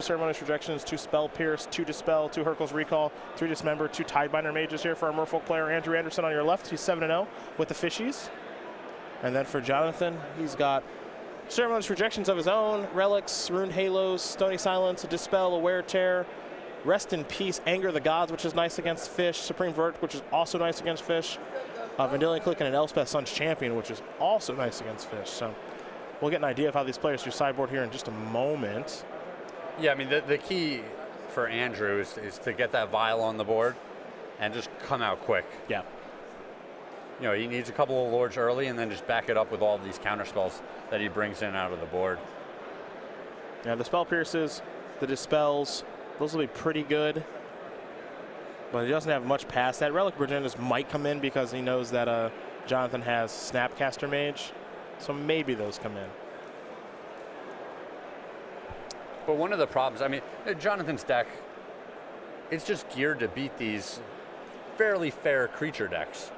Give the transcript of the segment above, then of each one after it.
Ceremonious Rejections, 2 Spell Pierce, 2 Dispel, 2 Hurkyl's Recall, 3 Dismember, 2 Tidebinder Mages here for our Merfolk player Andrew Anderson on your left. He's 7-0 with the Fishies. And then for Jonathan, he's got Ceremonious Rejections of his own, Relics, Runed Halos, Stony Silence, a Dispel, a Wear Tear, Rest in Peace, Anger the Gods, which is nice against Fish, Supreme Verdict, which is also nice against Fish, Vendilion Clique, and an Elspeth Sun's Champion, which is also nice against Fish. So we'll get an idea of how these players do sideboard here in just a moment. Yeah, I mean, the key for Andrew is to get that Vial on the board and just come out quick. Yeah. You know, he needs a couple of Lords early and then just back it up with all these counter spells that he brings in out of the board. Yeah, the Spell Pierces, the Dispels, those will be pretty good. But he doesn't have much past that. Relic Virginius might come in because he knows that Jonathan has Snapcaster Mage. So maybe those come in. But one of the problems, I mean, Jonathan's deck, it's just geared to beat these fairly fair creature decks.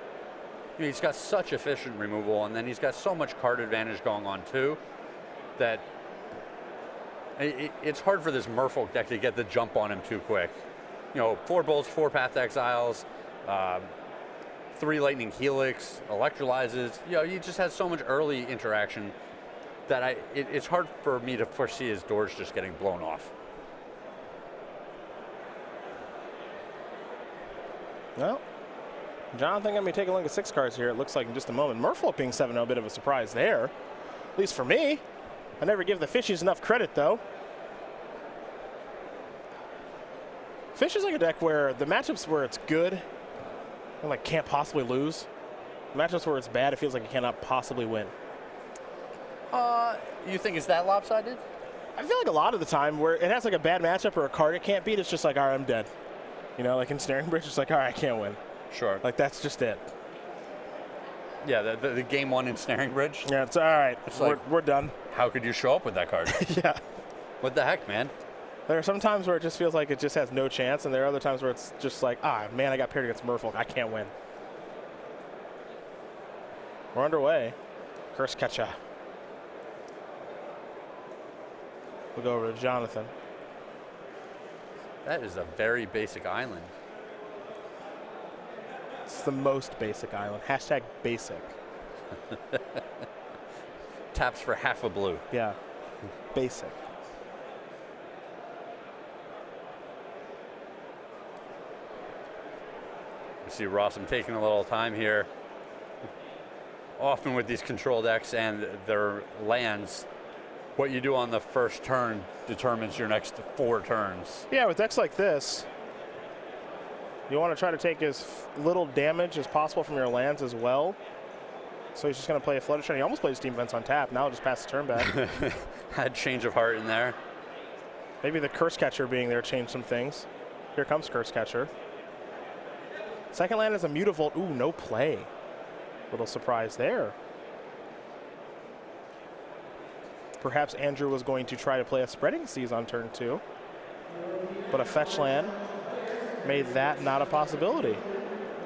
You know, he's got such efficient removal, and then he's got so much card advantage going on too, that it's hard for this Merfolk deck to get the jump on him too quick. You know, 4 Bolts, 4 Path Exiles, 3 Lightning Helix, Electrolyzes. You know, he just has so much early interaction that it's hard for me to foresee his doors just getting blown off. Well, Jonathan going to be taking a look at 6 cards here, it looks like in just a moment. Merfolk being 7-0, a bit of a surprise there, at least for me. I never give the Fishies enough credit, though. Fish is like a deck where the matchups where it's good and like can't possibly lose. The matchups where it's bad, it feels like it cannot possibly win. You think it's that lopsided? I feel like a lot of the time where it has like a bad matchup or a card it can't beat, it's just like, all right, I'm dead. You know, like in Snaring Bridge, it's like, all right, I can't win. Sure. Like that's just it. Yeah, the game 1 in Snaring Bridge. Yeah, it's all right. It's we're done. How could you show up with that card? Yeah. What the heck, man? There are some times where it just feels like it just has no chance, and there are other times where it's just like, man, I got paired against Merfolk. I can't win. We're underway. Curse Catcher. We'll go over to Jonathan. That is a very basic island. It's the most basic island. Hashtag basic. Taps for half a blue. Yeah. Basic. You see Rosum taking a little time here. Often with these control decks and their lands, what you do on the first turn determines your next 4 turns. Yeah, with decks like this, you want to try to take as little damage as possible from your lands as well. So he's just going to play a Fluttershy. He almost plays Steam Vents on tap. Now he'll just pass the turn back. Had change of heart in there. Maybe the Curse Catcher being there changed some things. Here comes Curse Catcher. Second land is a Mutavault. Ooh, no play. Little surprise there. Perhaps Andrew was going to try to play a Spreading Seas on turn 2. But a fetch land made that not a possibility.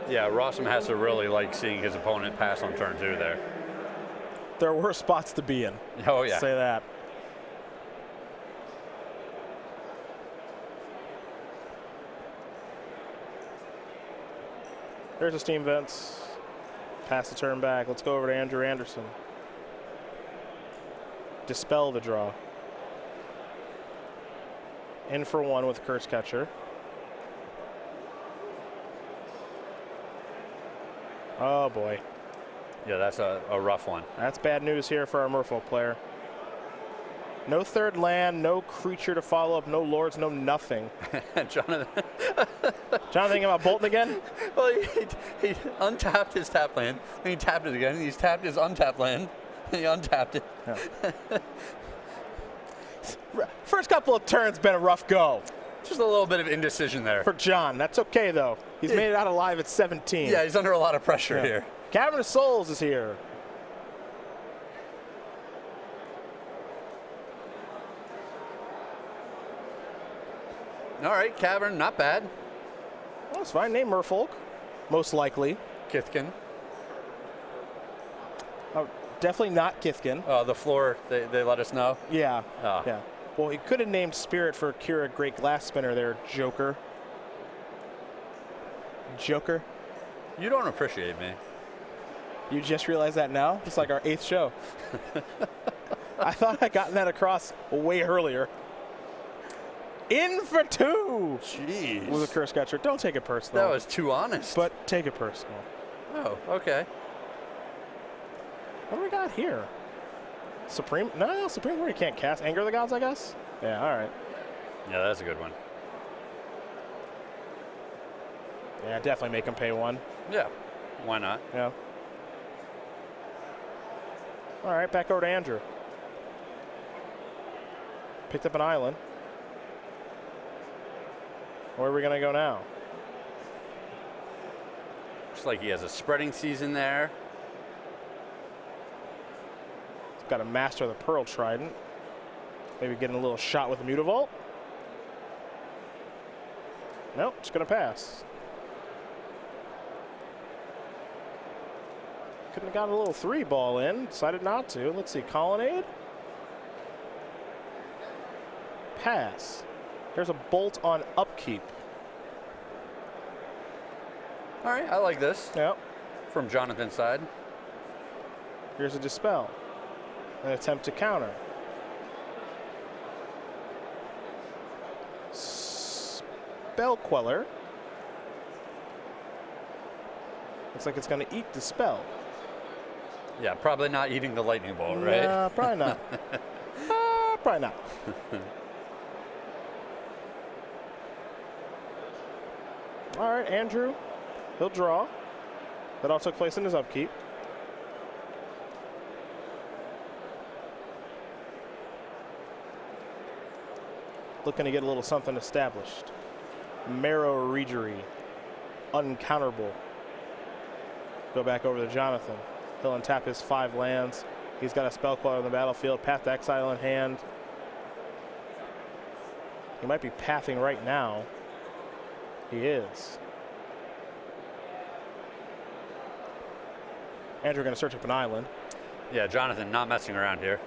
Yeah, Rosum has to really like seeing his opponent pass on turn 2 there. There were spots to be in. Oh, yeah. Say that. There's a Steam Vents. Pass the turn back. Let's go over to Andrew Anderson. Dispel the draw. In for 1 with Curse Catcher. Oh boy. Yeah, that's a rough one. That's bad news here for our Merfolk player. No third land, no creature to follow up, no lords, no nothing. Jonathan. Jonathan thinking about bolting again? Well, he untapped his tap land, and he tapped it again. He's tapped his untapped land, and he untapped it. Yeah. First couple of turns been a rough go. Just a little bit of indecision there. For John. That's okay, though. He's made it out alive at 17. Yeah, he's under a lot of pressure here. Cavern of Souls is here. All right, Cavern, not bad. Well, that's fine. Name Merfolk, most likely. Kithkin. Oh, definitely not Kithkin. The floor, they let us know. Yeah. Oh. Yeah. Well, he could have named Spirit for Kira Great Glass Spinner there, Joker. Joker. You don't appreciate me. You just realized that now? It's like our 8th show. I thought I'd gotten that across way earlier. In for 2! Jeez. With a curse catcher. Don't take it personal. That was too honest. But take it personal. Oh, okay. What do we got here? Supreme? No, Supreme Warrior can't cast. Anger of the Gods, I guess? Yeah, all right. Yeah, that's a good one. Yeah, definitely make him pay 1. Yeah, why not? Yeah. All right, back over to Andrew. Picked up an island. Where are we going to go now? Looks like he has a spreading season there. He's got to master the Pearl Trident. Maybe getting a little shot with the Mutavault. Nope, just going to pass. Couldn't have got a little 3-ball in. Decided not to. Let's see, Colonnade. Pass. There's a bolt on upkeep. All right, I like this. Yep. From Jonathan's side. Here's a Dispel. An attempt to counter. Spell Queller. Looks like it's going to eat Dispel. Yeah, probably not eating the lightning bolt, right? Yeah, probably not. Probably not. All right, Andrew. He'll draw. That all took place in his upkeep. Looking to get a little something established. Marrow Regery. Uncounterable. Go back over to Jonathan. He'll untap his 5 lands. He's got a Spell Queller on the battlefield. Path to Exile in hand. He might be pathing right now. He is. Andrew going to search up an island. Yeah, Jonathan not messing around here.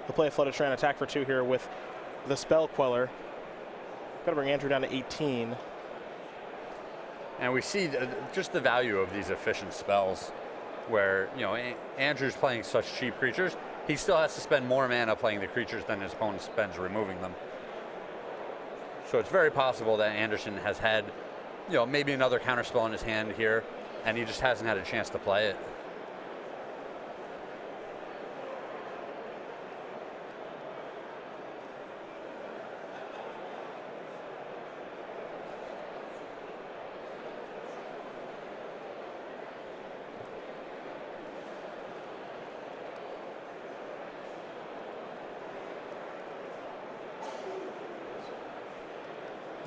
He'll play a Flooded Strand, attack for 2 here with the Spell Queller. Got to bring Andrew down to 18. And we see just the value of these efficient spells where, you know, Andrew's playing such cheap creatures. He still has to spend more mana playing the creatures than his opponent spends removing them. So it's very possible that Anderson has had, you know, maybe another counterspell in his hand here, and he just hasn't had a chance to play it.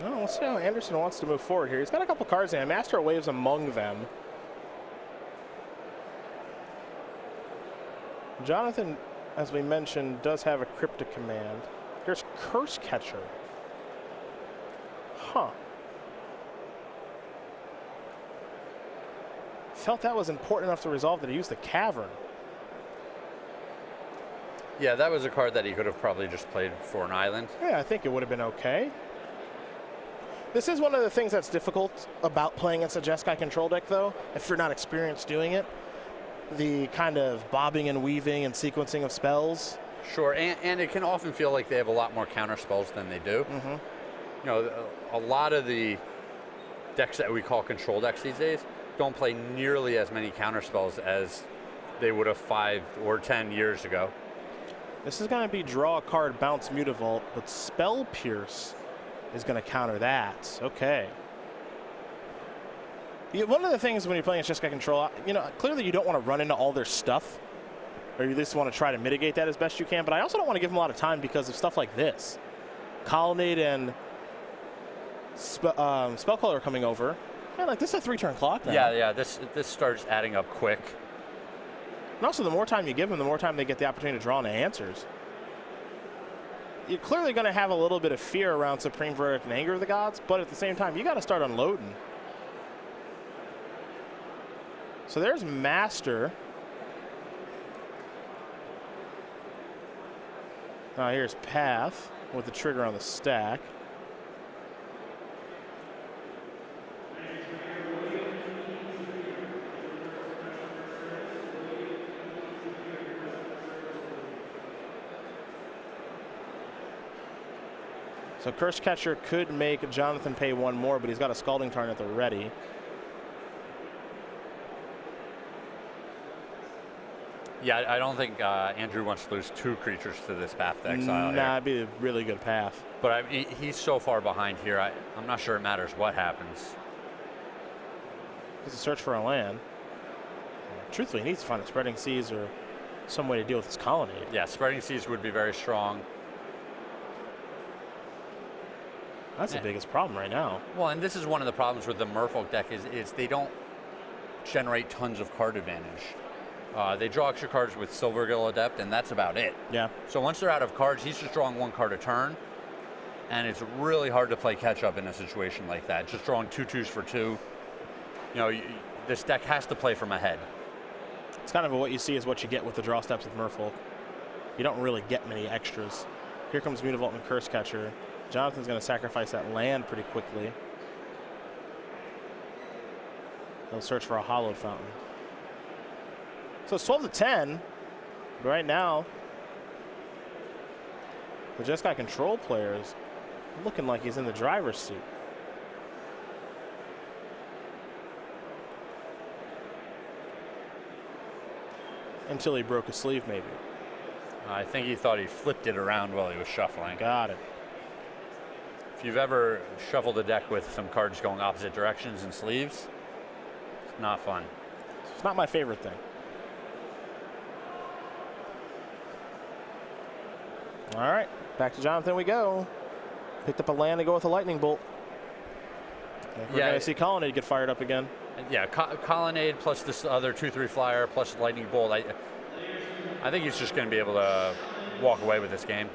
No, let's see how Anderson wants to move forward here. He's got a couple cards in. Master of Waves among them. Jonathan, as we mentioned, does have a Cryptic Command. There's Curse Catcher. Huh. Felt that was important enough to resolve that he used the Cavern. Yeah, that was a card that he could have probably just played for an island. Yeah, I think it would have been okay. This is one of the things that's difficult about playing against a Jeskai control deck, though, if you're not experienced doing it. The kind of bobbing and weaving and sequencing of spells. Sure, and it can often feel like they have a lot more counter spells than they do. Mm-hmm. You know, a lot of the decks that we call control decks these days don't play nearly as many counter spells as they would have 5 or 10 years ago. This is going to be draw a card, bounce Mutavault, but Spell Pierce is going to counter that. Okay. One of the things when you're playing Jeskai control, you know, clearly you don't want to run into all their stuff, or you just want to try to mitigate that as best you can, but I also don't want to give them a lot of time because of stuff like this. Colonnade and Spell Queller are coming over. Yeah, like this is a 3-turn clock now. Yeah, this starts adding up quick. And also, the more time you give them, the more time they get the opportunity to draw into answers. You're clearly going to have a little bit of fear around Supreme Verdict and Anger of the Gods, but at the same time, you got to start unloading. So there's Master. Now here's Path with the trigger on the stack. So Curse Catcher could make Jonathan pay one more, but he's got a Scalding Tarn at the ready. Yeah, I don't think Andrew wants to lose 2 creatures to this Path to Exile. Nah, it'd be a really good path. But he's so far behind here, I'm not sure it matters what happens. He's a search for a land. Truthfully, he needs to find a Spreading Seas or some way to deal with his Colonnade. Yeah, Spreading Seas would be very strong. That's the biggest problem right now. Well, and this is one of the problems with the Merfolk deck is they don't generate tons of card advantage. They draw extra cards with Silvergill Adept, and that's about it. Yeah. So once they're out of cards, he's just drawing 1 card a turn, and it's really hard to play catch-up in a situation like that. Just drawing 2/2s for 2. You know, this deck has to play from ahead. It's kind of what you see is what you get with the draw steps with Merfolk. You don't really get many extras. Here comes Mutavault and Curse Catcher. Jonathan's going to sacrifice that land pretty quickly. He'll search for a Hallowed Fountain. So it's 12-10. But right now, the Just Got Control players looking like he's in the driver's seat. Until he broke a sleeve, maybe. I think he thought he flipped it around while he was shuffling. Got it. If you've ever shuffled a deck with some cards going opposite directions and sleeves, it's not fun. It's not my favorite thing. All right, back to Jonathan we go. Picked up a land to go with a Lightning Bolt. We're going to see Colonnade get fired up again. Yeah, Colonnade plus this other 2/3 flyer plus Lightning Bolt. I think he's just going to be able to walk away with this game.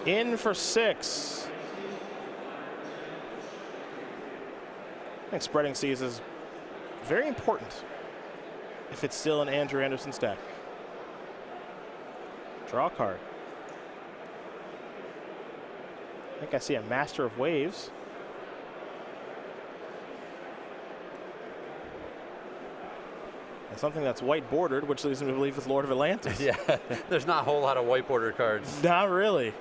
In for 6. I think Spreading Seas is very important if it's still in Andrew Anderson's deck. Draw a card. I think I see a Master of Waves. And something that's white bordered, which leads me to believe it's Lord of Atlantis. Yeah, there's not a whole lot of white border cards. Not really.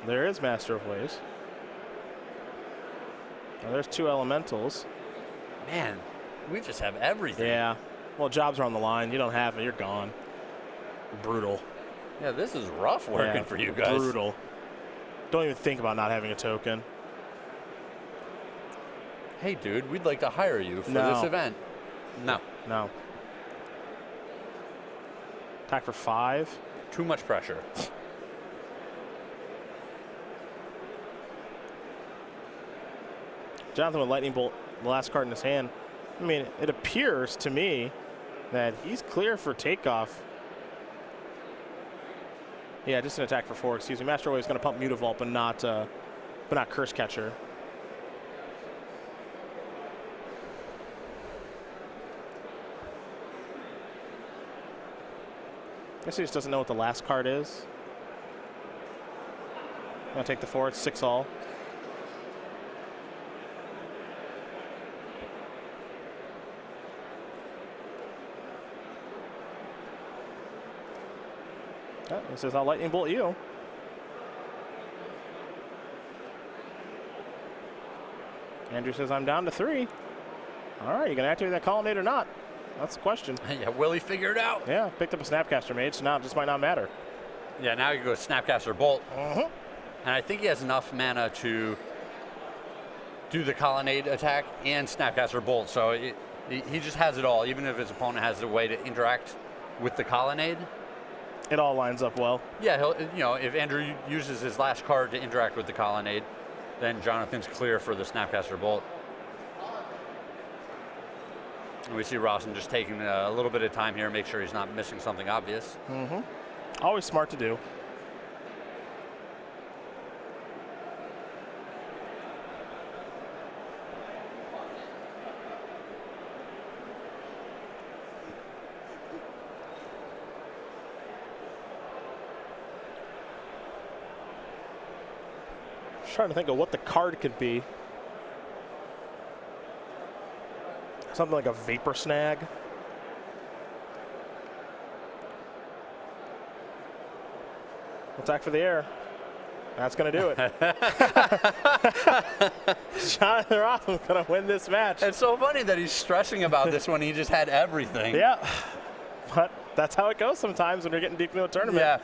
There is Master of Waves. Now there's 2 elementals. Man, we just have everything. Yeah. Well, jobs are on the line. You don't have it, you're gone. Brutal. Yeah, this is rough working for you guys. Brutal. Don't even think about not having a token. Hey, dude, we'd like to hire you for this event. No. No. Attack for 5. Too much pressure. Jonathan with Lightning Bolt, the last card in his hand. I mean, it appears to me that he's clear for takeoff. Yeah, just an attack for 4. Excuse me. Master Wave's going to pump Mutavault, but not Curse Catcher. I guess he just doesn't know what the last card is. I'm going to take the 4. It's 6 all. Oh, he says, I'll Lightning Bolt you. Andrew says, I'm down to 3. All right, you going to activate that Colonnade or not? That's the question. Yeah, will he figure it out? Yeah, picked up a Snapcaster Mage, so now it just might not matter. Yeah, now you go Snapcaster Bolt. And I think he has enough mana to do the Colonnade attack and Snapcaster Bolt. So he just has it all, even if his opponent has a way to interact with the Colonnade. It all lines up well. Yeah, if Andrew uses his last card to interact with the Colonnade, then Jonathan's clear for the Snapcaster Bolt. And we see Rosum just taking a little bit of time here, make sure he's not missing something obvious. Always smart to do. Just trying to think of what the card could be. Something like a Vapor Snag. Attack for the air. That's going to do it. Jonathan Rosum's going to win this match. It's so funny that he's stressing about this when he just had everything. Yeah, but that's how it goes sometimes when you're getting deep into a tournament. Yeah.